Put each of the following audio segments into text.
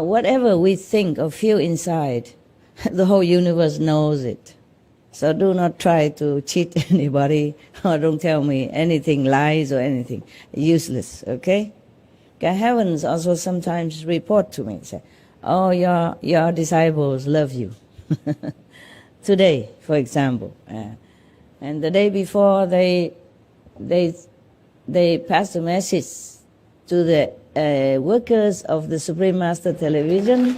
whatever we think or feel inside, the whole universe knows it. So do not try to cheat anybody or don't tell me anything lies or anything. Useless, okay? Okay, heavens also sometimes report to me, say, oh, your disciples love you. Today, for example. And the day before, they passed a message to the workers of the Supreme Master Television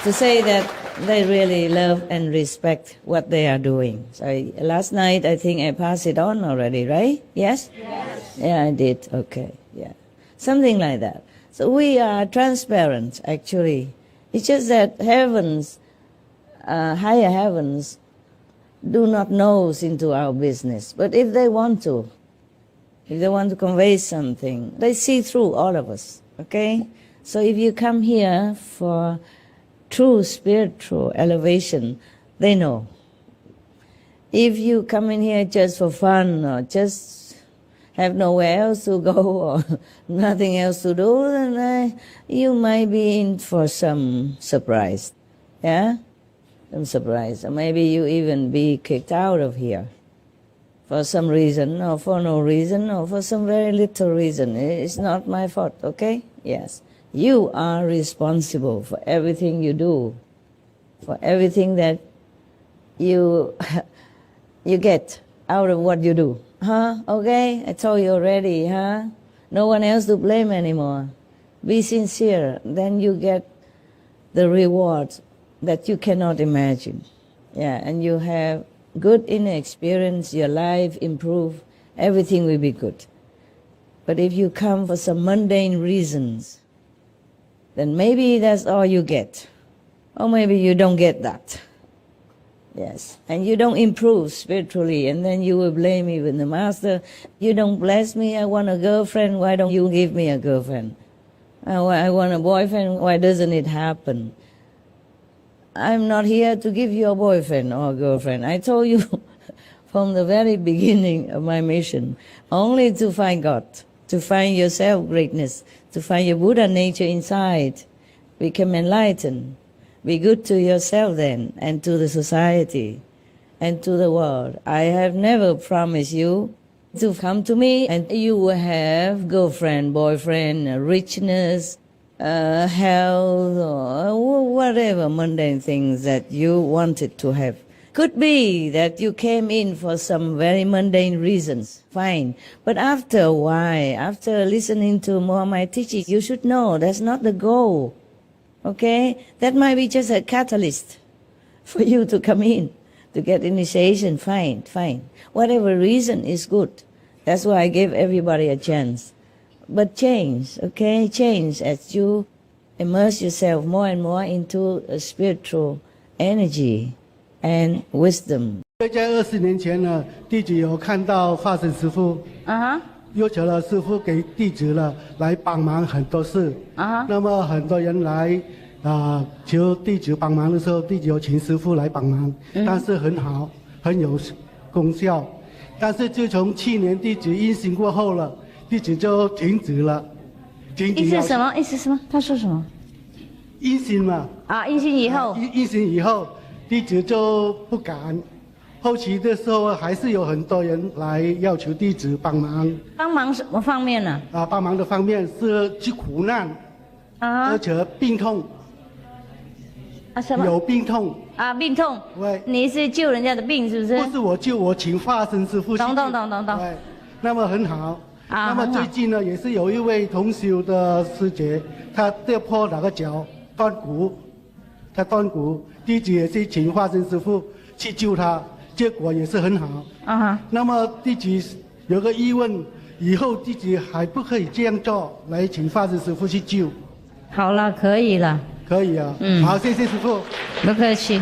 to say that they really love and respect what they are doing. So last night, I think I passed it on already, right? Yes? Yes. Yeah, I did. Okay. Yeah. Something like that. So we are transparent, actually. It's just that heavens, higher heavens, do not nose into our business. But if they want to convey something, they see through all of us, okay? So if you come here for true spiritual elevation, they know. If you come in here just for fun or just have nowhere else to go or nothing else to do, then you might be in for some surprise, yeah? Some surprise. Or maybe you even be kicked out of here for some reason or for no reason or for some very little reason. It's not my fault, okay? Yes. You are responsible for everything you do, for everything that you get out of what you do. Huh? Okay? I told you already, huh? No one else to blame anymore. Be sincere, then you get the reward that you cannot imagine. Yeah, and you have good inner experience, your life improve, everything will be good. But if you come for some mundane reasons, then maybe that's all you get. Or maybe you don't get that. Yes. And you don't improve spiritually, and then you will blame even the Master. You don't bless me, I want a girlfriend, why don't you give me a girlfriend? I want a boyfriend, why doesn't it happen? I'm not here to give you a boyfriend or a girlfriend. I told you from the very beginning of my mission, only to find God, to find your self-greatness, to find your Buddha nature inside, become enlightened. Be good to yourself then, and to the society, and to the world. I have never promised you to come to me and you will have girlfriend, boyfriend, richness, health, or whatever mundane things that you wanted to have. Could be that you came in for some very mundane reasons, fine. But after a while, after listening to more of my teachings, you should know that's not the goal, okay? That might be just a catalyst for you to come in, to get initiation, fine, fine. Whatever reason is good. That's why I gave everybody a chance. But change, okay? Change as you immerse yourself more and more into a spiritual energy and wisdom. 在20年前呢，弟子有看到化身师父，要求了师父给弟子了来帮忙很多事。那么很多人来求弟子帮忙的时候，弟子有请师父来帮忙，但是很好，很有功效。但是自从去年弟子阴性过后了，弟子就停止了。意思什么？意思什么？他说什么？阴性嘛。阴性以后。阴性以后，弟子就不敢。后期的时候还是有很多人来要求弟子帮忙。帮忙什么方面呢？帮忙的方面是去苦难，而且病痛。什么？有病痛。病痛。对。你是救人家的病是不是？不是我救，我请化身师父去救。懂。对，那么很好。那么最近呢，也是有一位同修的师姐，她跌破那个脚，断骨，她断骨，弟子也是请化身师父去救她，结果也是很好。那么弟子有个疑问，以后弟子还不可以这样做，来请化身师父去救。好了，可以了。可以啊。好，谢谢师父。不客气。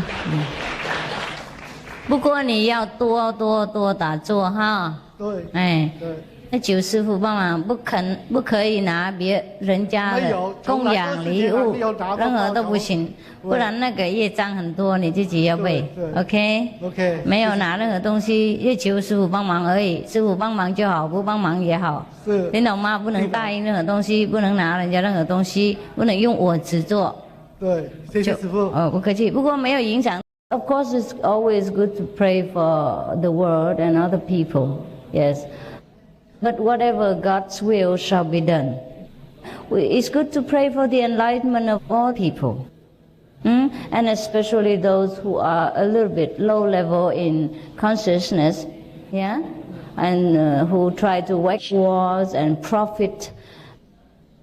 不过你要多打坐哈。对。对。求师父帮忙，不可以拿别人家的供养礼物，任何都不行，不然那个业障很多，你自己要背。OK， 没有拿任何东西，就求师父帮忙而已，师父帮忙就好，不帮忙也好。你懂吗？不能答应任何东西，不能拿人家任何东西，不能用我执做。对，谢谢师父。不客气，不过没有影响。Of course, it's always good to pray for the world and other people. Yes. But whatever God's will shall be done. It's good to pray for the enlightenment of all people, and especially those who are a little bit low level in consciousness, yeah, and who try to wage wars and profit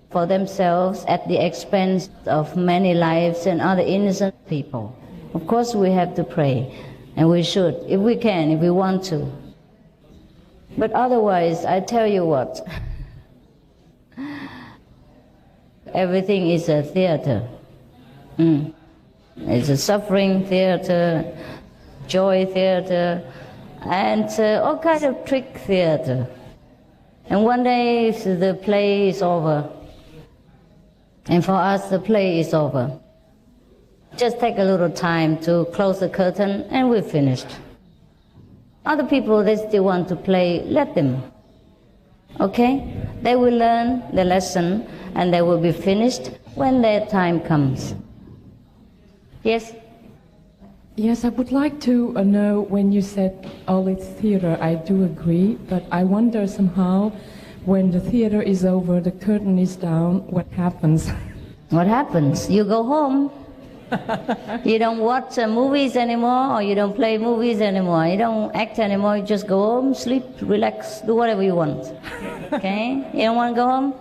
for themselves at the expense of many lives and other innocent people. Of course, we have to pray, and we should, if we can, if we want to. But otherwise, I tell you what, everything is a theater. It's a suffering theater, joy theater, and all kinds of trick theater. And one day the play is over. And for us, the play is over. Just take a little time to close the curtain and we're finished. Other people, they still want to play, let them. Okay? They will learn the lesson and they will be finished when their time comes. Yes? Yes, I would like to know when you said all it's theater, I do agree, but I wonder somehow when the theater is over, the curtain is down, what happens? What happens? You go home. You don't watch movies anymore, or you don't play movies anymore. You don't act anymore. You just go home, sleep, relax, do whatever you want. Okay? You don't want to go home?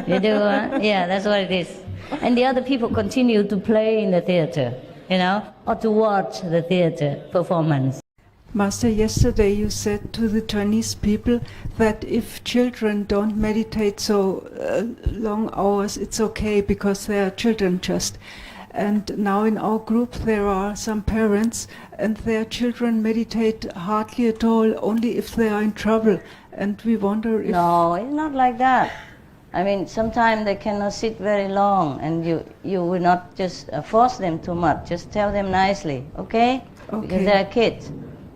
You do, huh? Yeah, that's what it is. And the other people continue to play in the theater, you know, or to watch the theater performance. Master, yesterday you said to the Chinese people that if children don't meditate so long hours, it's okay because they are children just. And now in our group there are some parents and their children meditate hardly at all, only if they are in trouble. And we wonder if... No, it's not like that. I mean, sometimes they cannot sit very long and you will not just force them too much. Just tell them nicely, okay? Because they are kids.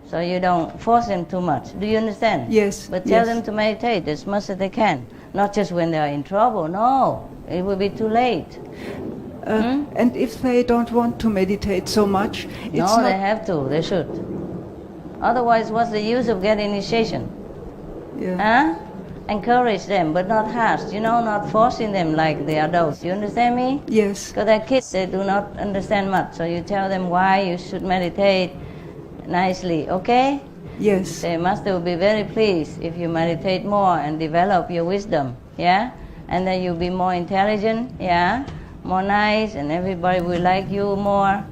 So you don't force them too much. Do you understand? Yes. But tell them to meditate as much as they can. Not just when they are in trouble. No, it will be too late. And if they don't want to meditate so much, it's no, they have to. They should. Otherwise, what's the use of getting initiation? Yeah. Huh? Encourage them, but not harsh. You know, not forcing them like the adults. You understand me? Yes. Because they're kids, they do not understand much. So you tell them why you should meditate nicely, okay? Yes. The master will be very pleased if you meditate more and develop your wisdom, yeah? And then you'll be more intelligent, yeah? More nice, and everybody will like you more.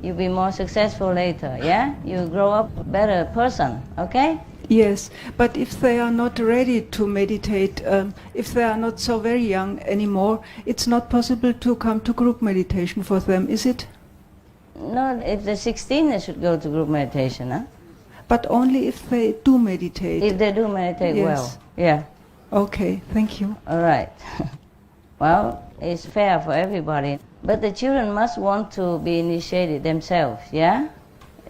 You'll be more successful later, yeah? You'll grow up a better person, okay? Yes, but if they are not ready to meditate, if they are not so very young anymore, it's not possible to come to group meditation for them, is it? No, if they're 16, they should go to group meditation, huh? But only if they do meditate. If they do meditate Yes. well, yeah. Okay, thank you. All right. Well, it's fair for everybody. But the children must want to be initiated themselves, yeah?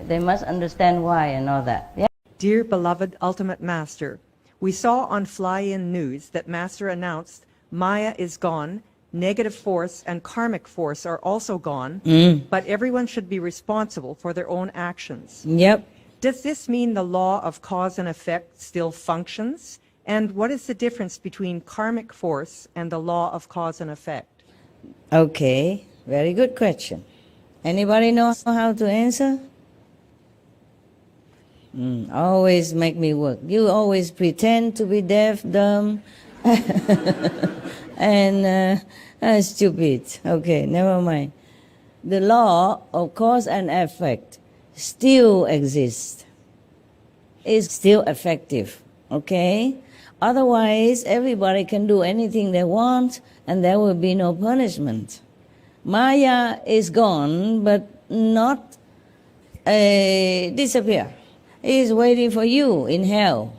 They must understand why and all that, yeah? Dear beloved Ultimate Master, we saw on Fly-In News that Master announced Maya is gone, negative force and karmic force are also gone, but everyone should be responsible for their own actions. Yep. Does this mean the law of cause and effect still functions? And what is the difference between karmic force and the law of cause and effect? Okay, very good question. Anybody know how to answer? Always make me work. You always pretend to be deaf, dumb, and stupid. Okay, never mind. The law of cause and effect still exists. It's still effective, okay? Otherwise, everybody can do anything they want and there will be no punishment. Maya is gone, but not disappear. He is waiting for you in hell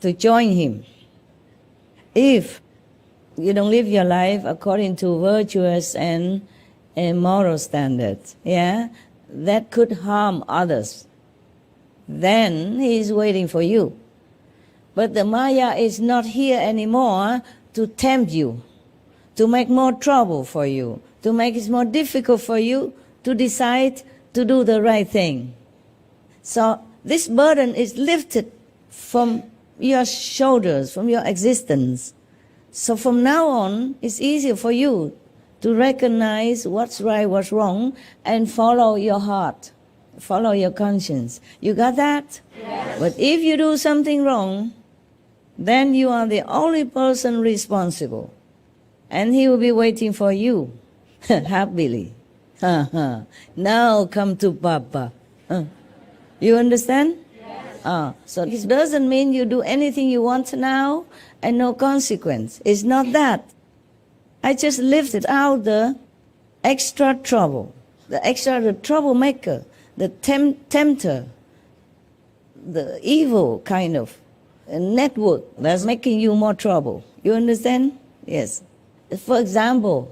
to join him. If you don't live your life according to virtuous and moral standards, that could harm others, then he is waiting for you. But the Maya is not here anymore to tempt you, to make more trouble for you, to make it more difficult for you to decide to do the right thing. So this burden is lifted from your shoulders, from your existence. So from now on, it's easier for you to recognize what's right, what's wrong, and follow your heart, follow your conscience. You got that? Yes. But if you do something wrong, then you are the only person responsible. And he will be waiting for you, happily. Now come to Papa. You understand? Yes. So it doesn't mean you do anything you want now and no consequence. It's not that. I just lifted out the extra trouble, the troublemaker, the tempter, the evil kind of network that's making you more trouble. You understand? Yes. For example,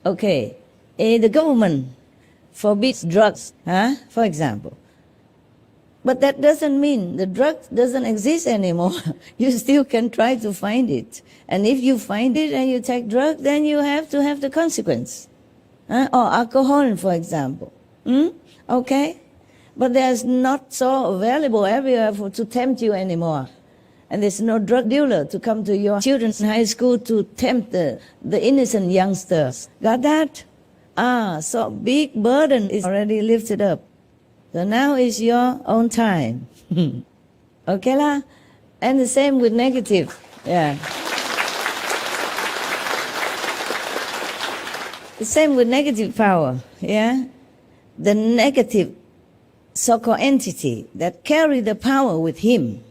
the government forbids drugs, for example. But that doesn't mean the drug doesn't exist anymore. You still can try to find it. And if you find it and you take drug, then you have to have the consequence. Or alcohol, for example. Okay? But there's not so available everywhere to tempt you anymore. And there's no drug dealer to come to your children's high school to tempt the innocent youngsters. Got that? So big burden is already lifted up. So now is your own time. Okay lah? And the same with negative. Yeah. The same with negative power. Yeah. The negative so-called entity that carry the power with him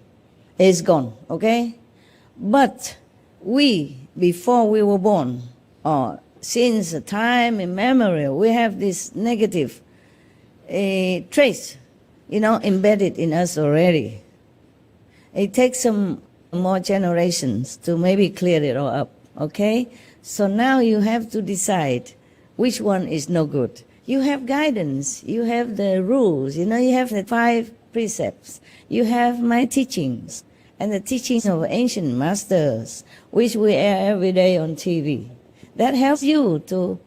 is gone. Okay? But we, before we were born, or since time immemorial, we have this negative trace, embedded in us already. It takes some more generations to maybe clear it all up, okay? So now you have to decide which one is no good. You have guidance, you have the rules, you have the 5 precepts, you have my teachings, and the teachings of ancient masters, which we air every day on TV. That helps you to,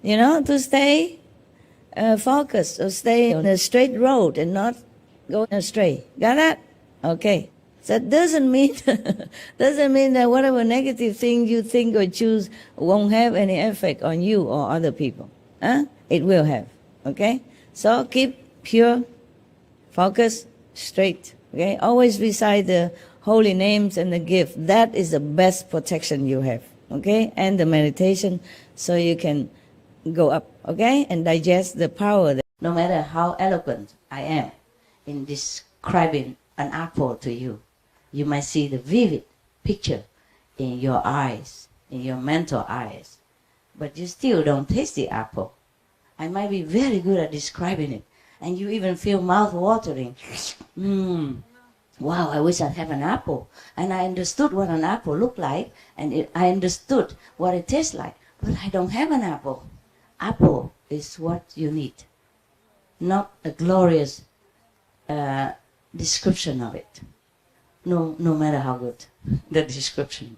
to stay focused, or stay on a straight road and not go astray. Got that? Okay. So that doesn't mean that whatever negative thing you think or choose won't have any effect on you or other people. It will have. Okay? So keep pure, focus, straight. Okay? Always recite the holy names and the gift. That is the best protection you have. Okay? And the meditation, so you can go up, okay, and digest the power. No matter how eloquent I am in describing an apple to you, you might see the vivid picture in your eyes, in your mental eyes, but you still don't taste the apple. I might be very good at describing it, and you even feel mouth-watering. Wow, I wish I'd have an apple. And I understood what an apple looked like, and I understood what it tastes like, but I don't have an apple. Apple is what you need, not a glorious description of it, no matter how good the description.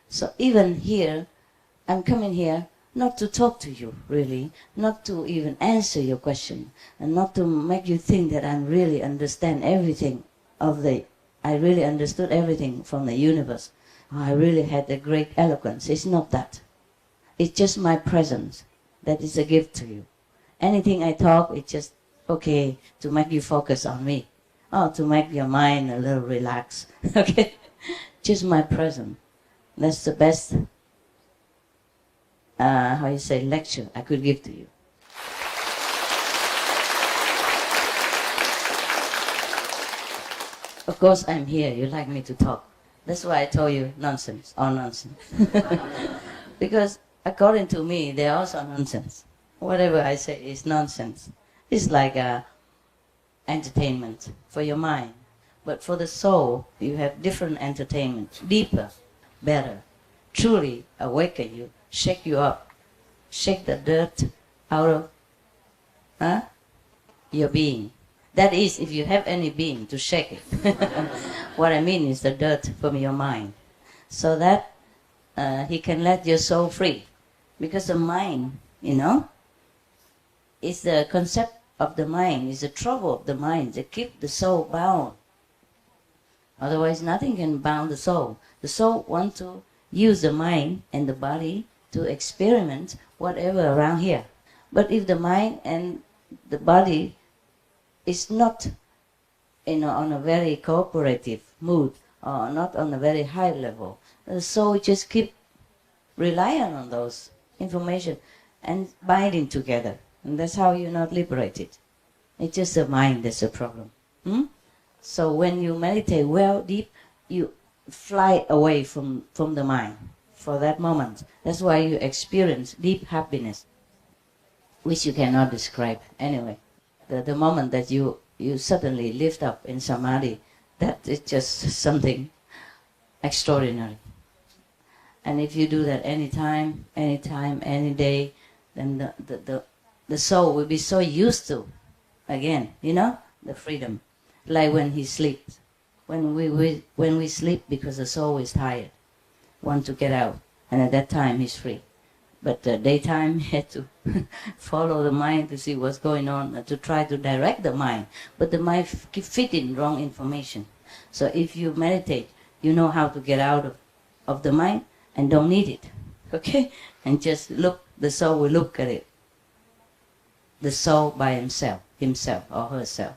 So even here, I'm coming here not to talk to you, really, not to even answer your question, and not to make you think that I really understand everything I really understood everything from the universe. I really had a great eloquence. It's not that. It's just my presence. That is a gift to you. Anything I talk, it's just okay to make you focus on me. To make your mind a little relaxed. Okay? Just my presence. That's the best, lecture I could give to you. Of course, I'm here. You like me to talk. That's why I told you nonsense, all nonsense. Because according to me, they're also nonsense. Whatever I say is nonsense. It's like entertainment for your mind. But for the soul, you have different entertainment, deeper, better, truly awaken you, shake you up, shake the dirt out of your being. That is, if you have any being to shake it. What I mean is the dirt from your mind. So that he can let your soul free. Because the mind, is the concept of the mind, is the trouble of the mind that keep the soul bound. Otherwise, nothing can bound the soul. The soul wants to use the mind and the body to experiment whatever around here. But if the mind and the body is not, on a very cooperative mood or not on a very high level, the soul just keep relying on those information and binding together. And that's how you're not liberated. It's just the mind that's the problem. So when you meditate well, deep, you fly away from the mind for that moment. That's why you experience deep happiness, which you cannot describe anyway. The moment that you suddenly lift up in samadhi, that is just something extraordinary. And if you do that anytime, any day, then the soul will be so used to, again, the freedom. Like when he sleeps. When we sleep because the soul is tired, want to get out, and at that time he's free. But daytime he had to follow the mind to see what's going on, to try to direct the mind. But the mind keep fitting wrong information. So if you meditate, you know how to get out of the mind and don't need it. Okay? And just look, the soul will look at it. The soul by himself or herself.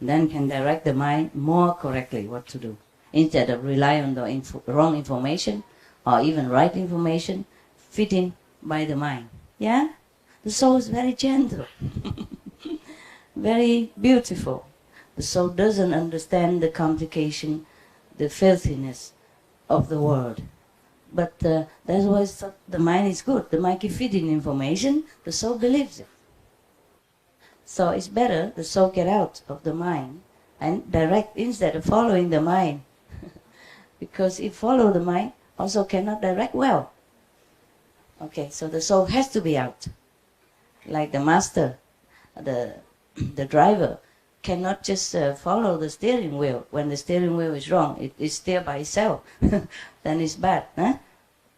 Then can direct the mind more correctly what to do. Instead of rely on the wrong information or even right information, fitting by the mind. Yeah? The soul is very gentle. Very beautiful. The soul doesn't understand the complication, the filthiness of the world. But that's why the mind is good. The mind keeps feeding information, the soul believes it. So it's better the soul get out of the mind and direct instead of following the mind. Because if follow the mind, also cannot direct well. Okay, so the soul has to be out. Like the master, the driver, cannot just follow the steering wheel. When the steering wheel is wrong, it is steer by itself. Then it's bad.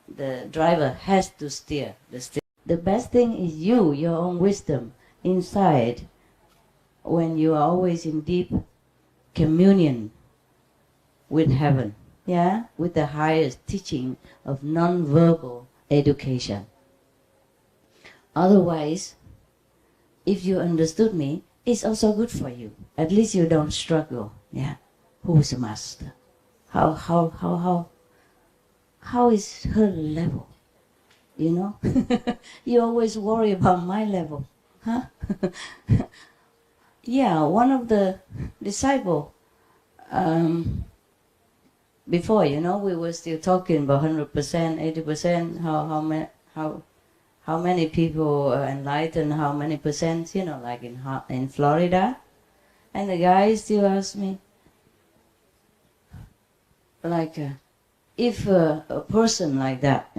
The driver has to steer. The best thing is your own wisdom inside, when you are always in deep communion with heaven, with the highest teaching of non-verbal education. Otherwise, if you understood me, it's also good for you. At least you don't struggle. Who's the master? How is her level? You always worry about my level. One of the disciples, before, we were still talking about 100%, 80%, how many people are enlightened, how many percent, like in Florida. And the guy still asked me, like, if a person like that,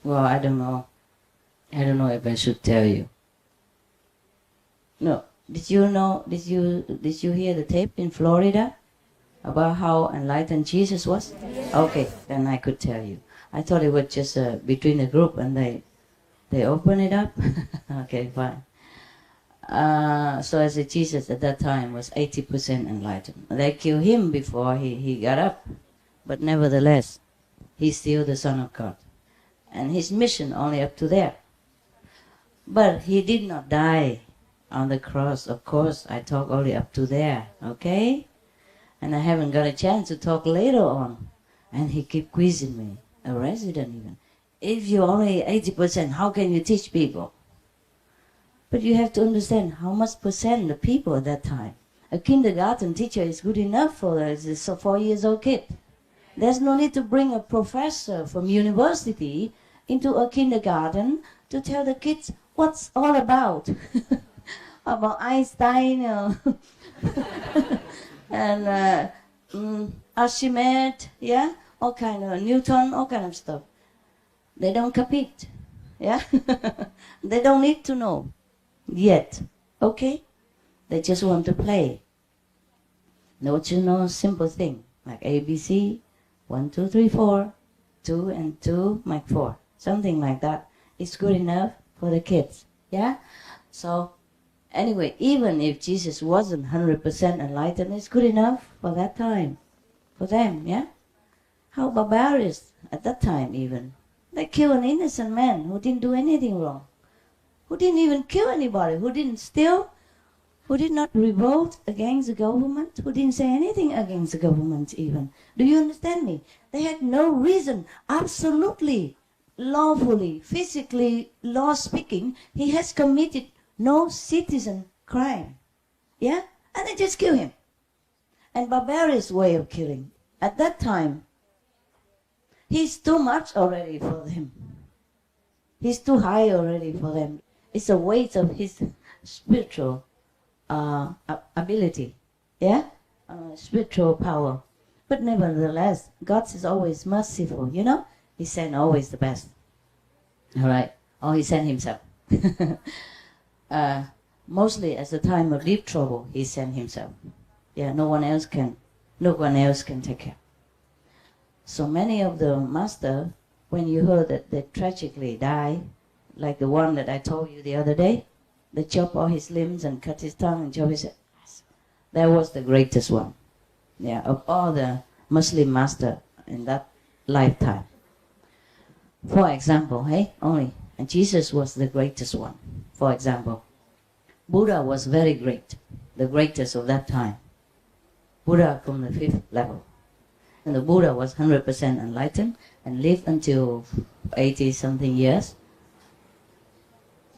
well, I don't know if I should tell you. No, did you hear the tape in Florida about how enlightened Jesus was? Okay, then I could tell you. I thought it was just between the group and they open it up. Okay, fine. So I said Jesus at that time was 80% enlightened. They killed him before he got up. But nevertheless, he's still the Son of God. And his mission only up to there. But he did not die on the cross. Of course, I talk only up to there, okay? And I haven't got a chance to talk later on. And he keep quizzing me, a resident even. If you're only 80%, how can you teach people? But you have to understand how much percent the people at that time. A kindergarten teacher is good enough for a 4-year-old kid. There's no need to bring a professor from university into a kindergarten to tell the kids what's all about. About Einstein. and Archimedes, yeah, all kind of Newton, all kind of stuff. They don't compete, yeah. They don't need to know yet, okay? They just want to play. Don't you know, simple thing like ABC, 1, 2, 3, 4, 2 and 2 make 4, something like that. It's good enough for the kids, yeah. So anyway, even if Jesus wasn't 100% enlightened, it's good enough for that time, for them, yeah. How barbarians at that time even. They killed an innocent man who didn't do anything wrong, who didn't even kill anybody, who didn't steal, who did not revolt against the government, who didn't say anything against the government even. Do you understand me? They had no reason, absolutely, lawfully, physically, law speaking, he has committed no citizen crime. Yeah? And they just kill him. And barbarians' way of killing. At that time, he's too much already for them. He's too high already for them. It's a weight of his spiritual ability, yeah, spiritual power. But nevertheless, God is always merciful, you know. He sent always the best. All right, or he sent himself. Mostly at the time of deep trouble, he sent himself. Yeah, no one else can take care. So many of the master, when you heard that they tragically die, like the one that I told you the other day, they chop all his limbs and cut his tongue and chop his head. That was the greatest one. Yeah, of all the Muslim master in that lifetime. For example, hey, only, and Jesus was the greatest one. For example, Buddha was very great, the greatest of that time. Buddha from the 5th level. And the Buddha was 100% enlightened and lived until 80-something years.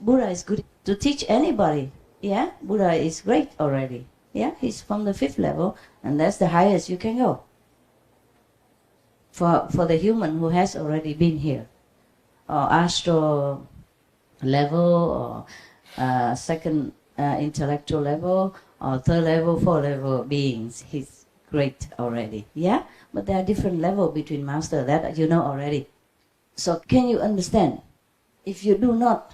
Buddha is good to teach anybody. Yeah, Buddha is great already. Yeah, he's from the 5th level, and that's the highest you can go. For the human who has already been here, or astral level, or second intellectual level, or 3rd level, 4th level beings, he's great already. Yeah, but there are different levels between master, that you know already. So can you understand? If you do not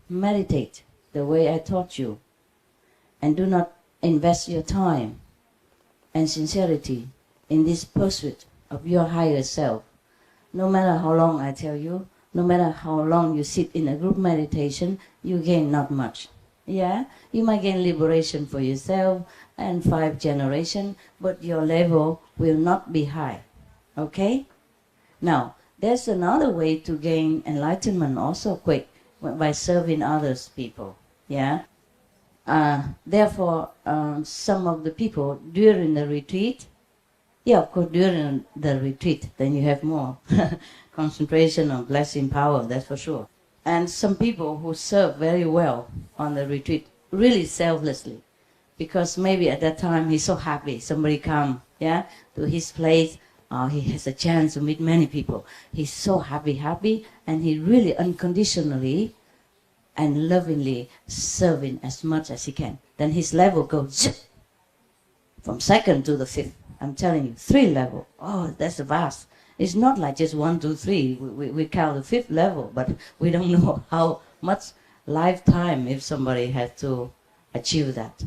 meditate the way I taught you, and do not invest your time and sincerity in this pursuit of your higher self, no matter how long I tell you, no matter how long you sit in a group meditation, you gain not much. Yeah, you might gain liberation for yourself and 5 generations, but your level will not be high. Okay? Now, there's another way to gain enlightenment also quick, by serving others people. Yeah. Therefore, some of the people during the retreat, yeah, of course, during the retreat, then you have more concentration on blessing power, that's for sure. And some people who serve very well on the retreat, really selflessly, because maybe at that time he's so happy, somebody come, yeah, to his place, he has a chance to meet many people. He's so happy, and he really unconditionally and lovingly serving as much as he can. Then his level goes from 2nd to the 5th. I'm telling you, 3 level. Oh, that's vast. It's not like just 1, 2, 3. We count the 5th level, but we don't know how much lifetime if somebody had to achieve that.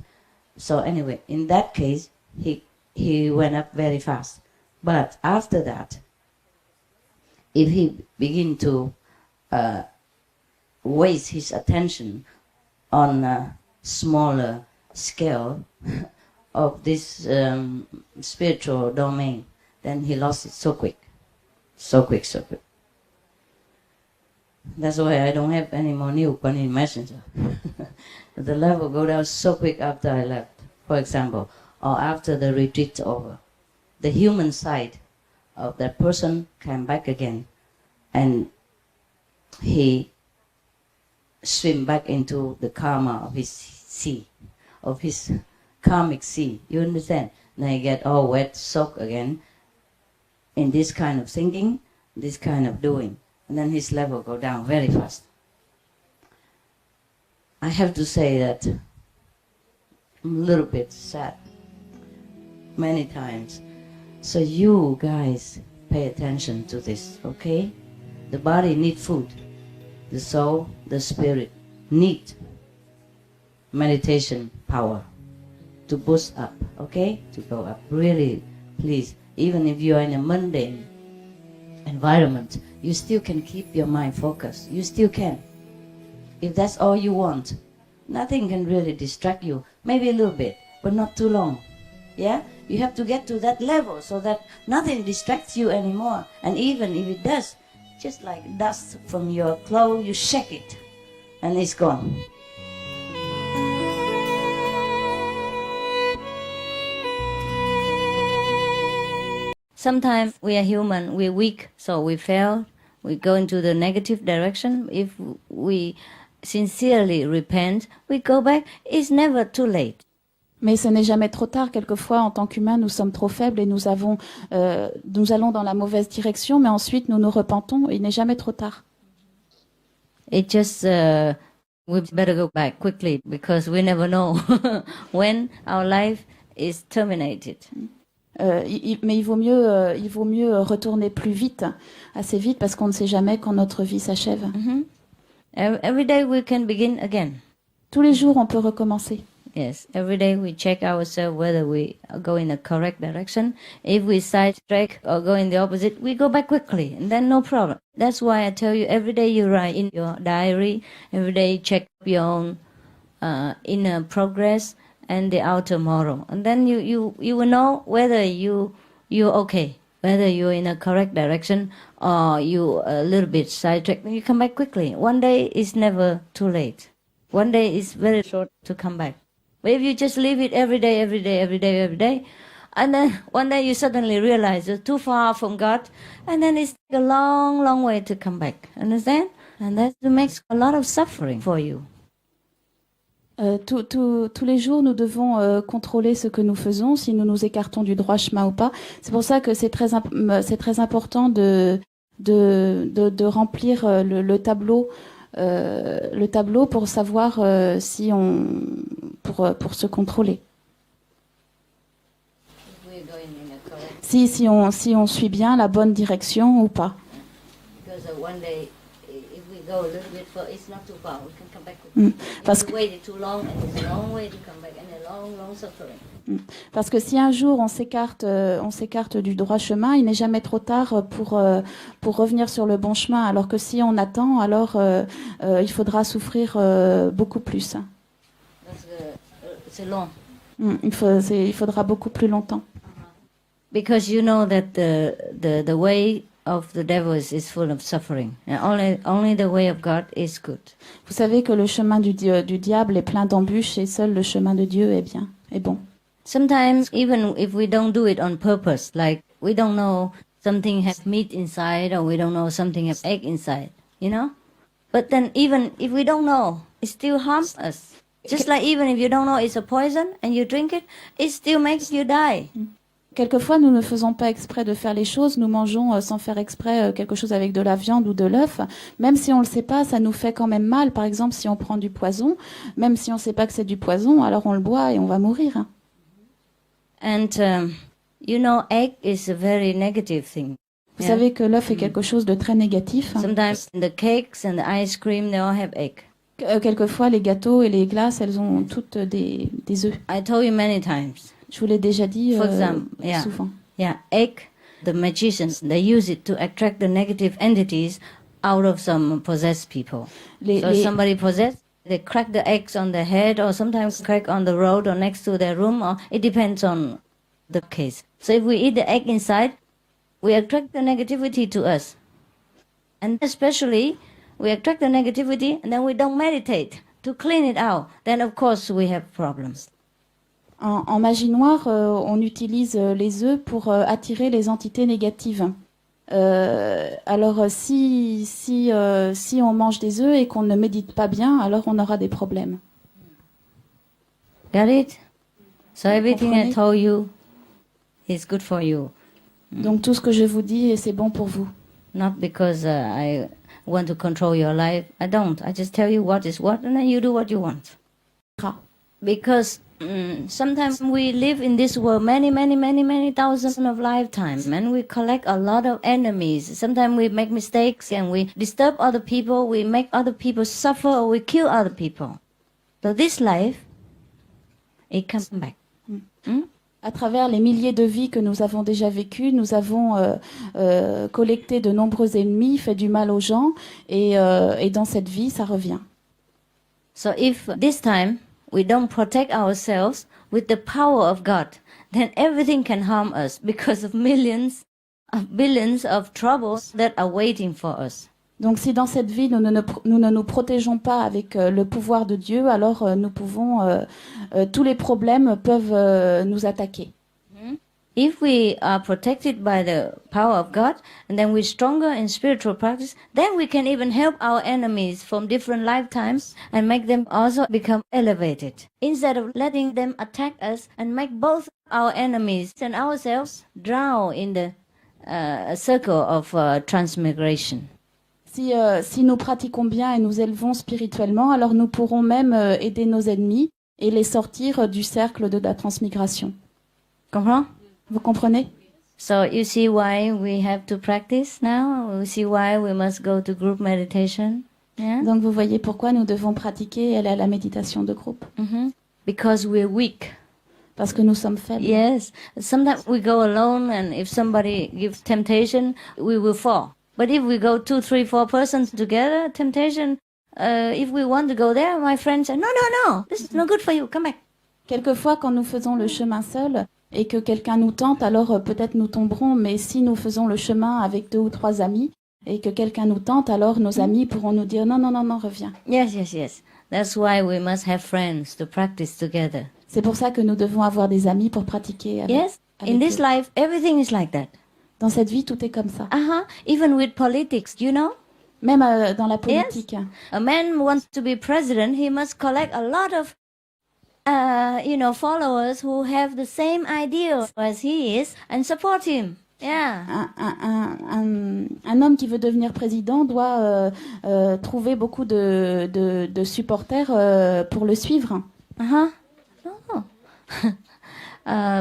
So anyway, in that case, he went up very fast. But after that, if he begin to waste his attention on a smaller scale of this spiritual domain, then he lost it so quick. That's why I don't have any more new Kuan messenger. The level go down so quick after I left, for example, or after the retreat's over. The human side of that person came back again, and he swim back into the karma of his sea, of his karmic sea. You understand? Then he get all wet, soaked again in this kind of thinking, this kind of doing, and then his level go down very fast. I have to say that I'm a little bit sad. many times. So you guys pay attention to this, okay? The body needs food. The soul, the spirit need meditation power to boost up, okay? To go up. Really, please, even if you are in a mundane environment, you still can keep your mind focused. You still can. If that's all you want, nothing can really distract you. Maybe a little bit, but not too long. Yeah? You have to get to that level so that nothing distracts you anymore. And even if it does, just like dust from your clothes, you shake it and it's gone. Sometimes we are human, we're weak, so we fail. We go into the negative direction. If we sincerely repent, we go back. It's never too late. Mais ce n'est jamais trop tard. Quelquefois, en tant qu'humains, nous sommes trop faibles et nous allons dans la mauvaise direction, mais ensuite nous nous repentons. Il n'est jamais trop tard. It just we better go back quickly because we never know when our life is terminated. Mais il vaut mieux retourner plus vite, assez vite, parce qu'on ne sait jamais quand notre vie s'achève. Every day we can begin again. Tous les jours, on peut recommencer. Yes, every day we check ourselves whether we go in the correct direction. If we sidetrack or go in the opposite, we go back quickly, and then no problem. That's why I tell you, every day you write in your diary, every day you check your own inner progress and the outer moral. And then you will know whether you're okay, whether you're in a correct direction or you a little bit sidetracked, and you come back quickly. One day is never too late. One day is very short to come back. But if you just leave it every day, and then one day you suddenly realize you're too far from God, and then it's a long, long way to come back. Understand? And that makes a lot of suffering for you. Tous les jours, nous devons contrôler ce que nous faisons, si nous nous écartons du droit chemin ou pas. C'est pour ça que c'est très important de remplir le tableau pour savoir pour se contrôler. Si on suit bien la bonne direction ou pas. Parce que si un jour on s'écarte du droit chemin, il n'est jamais trop tard pour revenir sur le bon chemin. Alors que si on attend, alors il faudra souffrir beaucoup plus. C'est long. Il faudra beaucoup plus longtemps. Because you know that the way of the devil is full of suffering. And only the way of God is good. Vous savez que le chemin du diable est plein d'embûches et seul le chemin de Dieu est bon. Sometimes even if we don't do it on purpose, like we don't know something has meat inside or we don't know something has egg inside, you know? But then even if we don't know, it still harms us. Just like even if you don't know it's a poison and you drink it, it still makes you die. Quelquefois, nous ne faisons pas exprès de faire les choses. Nous mangeons sans faire exprès quelque chose avec de la viande ou de l'œuf. Même si on le sait pas, ça nous fait quand même mal. Par exemple, si on prend du poison, même si on sait pas que c'est du poison, alors on le boit et on va mourir. And you know, egg is a very negative thing. Vous savez que l'œuf est quelque chose de très négatif. Sometimes the cakes and the ice cream, they all have egg. Quelquefois, les gâteaux et les glaces, elles ont toutes des œufs. I told you many times. Je vous l'ai déjà dit souvent. Yeah, egg, the magicians, they use it to attract the negative entities out of some possessed people. Somebody possessed, they crack the eggs on their head or sometimes crack on the road or next to their room, or it depends on the case. So if we eat the egg inside, we attract the negativity to us. And especially, we attract the negativity and then we don't meditate to clean it out. Then of course we have problems. En magie noire, on utilise les œufs pour attirer les entités négatives. Alors si on mange des œufs et qu'on ne médite pas bien, alors on aura des problèmes. Got it? So everything I told you is good for you. Donc tout ce que je vous dis, c'est bon pour vous. Not because I want to control your life. I don't. I just tell you what is what and then you do what you want. Because Sometimes we live in this world many thousands of lifetimes, and we collect a lot of enemies. Sometimes we make mistakes and we disturb other people, we make other people suffer, or we kill other people. So this life, it comes back. À travers les milliers de vies que nous avons déjà vécues, nous avons collecté de nombreux ennemis, fait du mal aux gens, et dans cette vie, ça revient. So if this time we don't protect ourselves with the power of God, then everything can harm us because of millions of billions of troubles that are waiting for us. Donc si dans cette vie, nous ne nous protégeons pas avec le pouvoir de Dieu, alors nous pouvons, tous les problèmes peuvent nous attaquer. If we are protected by the power of God, and then we're stronger in spiritual practice, then we can even help our enemies from different lifetimes and make them also become elevated. Instead of letting them attack us and make both our enemies and ourselves drown in the circle of transmigration. Si nous pratiquons bien et nous élevons spirituellement, alors nous pourrons même aider nos ennemis et les sortir du cercle de la transmigration. Comprends? Vous comprenez? So you see why we have to practice now? You see why we must go to group meditation? Yeah? Donc vous voyez pourquoi nous devons pratiquer et aller à la méditation de groupe. Because we're weak. Parce que nous sommes faibles. Yes. Sometimes we go alone, and if somebody gives temptation, we will fall. But if we go 2, 3, 4 persons together, temptation, if we want to go there, my friend said, no, this is no good for you, come back. Quelquefois, quand nous faisons le chemin seul et que quelqu'un nous tente, alors peut-être nous tomberons, mais si nous faisons le chemin avec 2 ou 3 amis et que quelqu'un nous tente, alors nos amis pourront nous dire non, reviens. Yes. That's why we must have friends to practice together. C'est pour ça que nous devons avoir des amis pour pratiquer avec, yes, avec in this eux. life, everything is like that. Dans cette vie, tout est comme ça. Even with politics, you know? Même dans la politique. Yes. A man wants to be president, he must collect a lot of followers who have the same idea as he is and support him. Yeah. Un homme qui veut devenir président doit trouver beaucoup de supporters pour le suivre.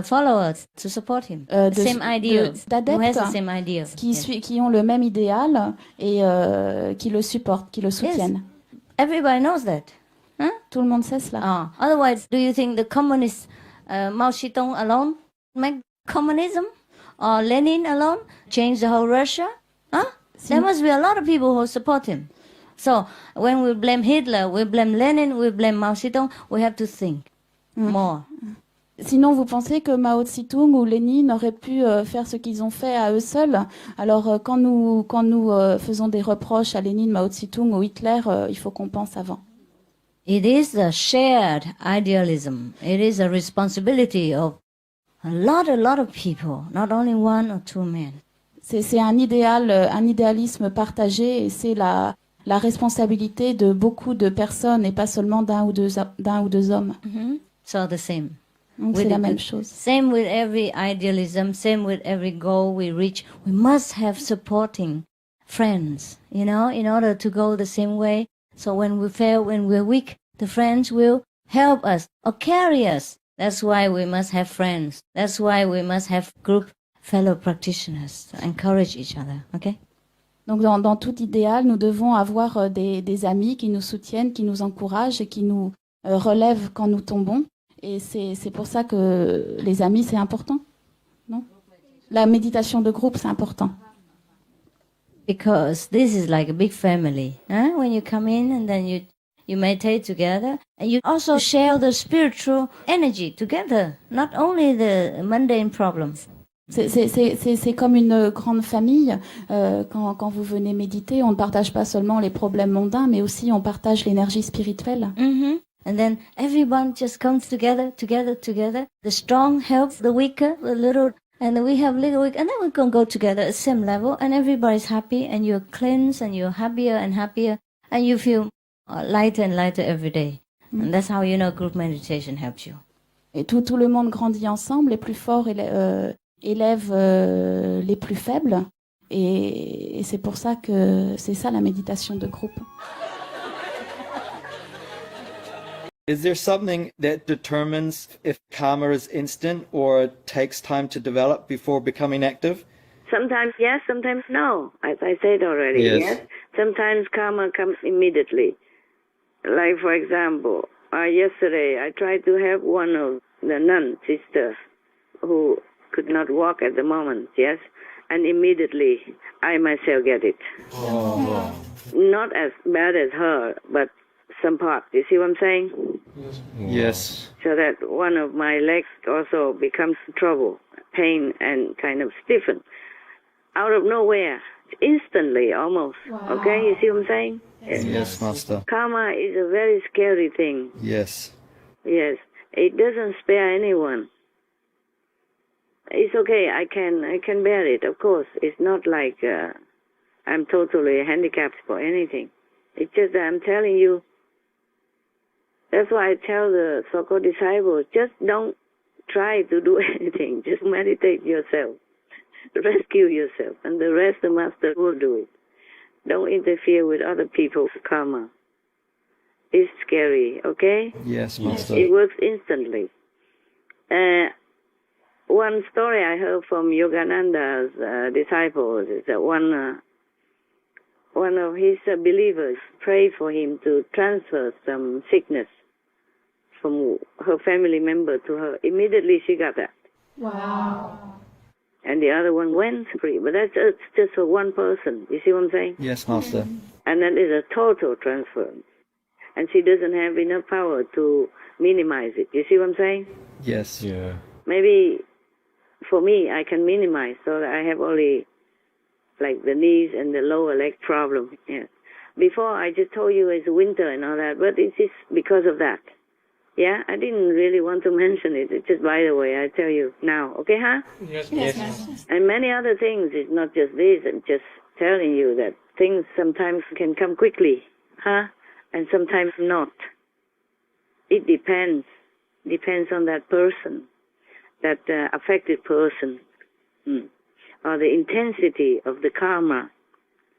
Followers to support him. Same idea. Who has the same idea. Qui ont le même idéal et qui le supportent, qui le soutiennent. Yes. Everybody knows that. Huh? Tout le monde sait cela. Otherwise, do you think the communists, Mao Zedong alone, make communism? Or Lenin alone change the whole Russia? There must be a lot of people who support him. So when we blame Hitler, we blame Lenin, we blame Mao Zedong, we have to think more. Sinon, vous pensez que Mao Tse-tung ou Lénine auraient pu faire ce qu'ils ont fait à eux seuls? Alors, quand nous faisons des reproches à Lénine, Mao Tse-tung ou Hitler, il faut qu'on pense avant. It is a shared idealism. It is a responsibility of a lot of people, not only 1 or 2 men. C'est un idéalisme partagé, et c'est la responsabilité de beaucoup de personnes et pas seulement d'un ou deux hommes. So the same. Donc c'est la même chose. Same with every idealism, same with every goal we reach. We must have supporting friends, in order to go the same way. So when we fail, when we're weak, the friends will help us or carry us. That's why we must have friends. That's why we must have group fellow practitioners to encourage each other. Okay? Donc dans tout idéal, nous devons avoir des amis qui nous soutiennent, qui nous encouragent et qui nous relèvent quand nous tombons. Et c'est pour ça que les amis, c'est important, non? La méditation de groupe, c'est important. Because this is like a big family. When you come in and then you meditate together, and you also share the spiritual energy together, not only the mundane problems. C'est comme une grande famille. Quand vous venez méditer, on ne partage pas seulement les problèmes mondains, mais aussi on partage l'énergie spirituelle. And then everyone just comes together. The strong helps the weaker, the little, and then we have little weak, and then we can go together at the same level, and everybody's happy, and you're cleansed, and you're happier and happier, and you feel lighter and lighter every day. And that's how group meditation helps you. Et tout le monde grandit ensemble, les plus forts élèvent les plus faibles, et c'est pour ça que c'est ça la méditation de groupe. Is there something that determines if karma is instant or takes time to develop before becoming active? Sometimes yes, sometimes no, as I said already. Yes. Sometimes karma comes immediately. Like, for example, yesterday I tried to help one of the nun sisters who could not walk at the moment, yes, and immediately I myself get it. Oh. Not as bad as her, but some part. You see what I'm saying? Yes. So that one of my legs also becomes trouble, pain, and kind of stiffen. Out of nowhere, instantly almost. Wow. Okay, you see what I'm saying? Yes, Master. Karma is a very scary thing. Yes. Yes, it doesn't spare anyone. It's okay, I can bear it, of course. It's not like I'm totally handicapped for anything. It's just that I'm telling you, that's why I tell the so-called disciples, just don't try to do anything. Just meditate yourself. Rescue yourself, and the rest the Master will do it. Don't interfere with other people's karma. It's scary, okay? Yes, Master. It works instantly. One story I heard from Yogananda's disciples is that one of his believers prayed for him to transfer some sickness from her family member to her. Immediately she got that. Wow. And the other one went free. But that's just for one person. You see what I'm saying? Yes, Master. And that is a total transference. And she doesn't have enough power to minimize it. You see what I'm saying? Yes. Yeah. Maybe for me, I can minimize so that I have only like the knees and the lower leg problem. Yeah. Before, I just told you it's winter and all that, but it's just because of that. Yeah, I didn't really want to mention it. It's just by the way, I tell you now. Okay, huh? Yes, yes. And many other things. It's not just this. I'm just telling you that things sometimes can come quickly, huh? And sometimes not. It depends. Depends on that person, that affected person, or the intensity of the karma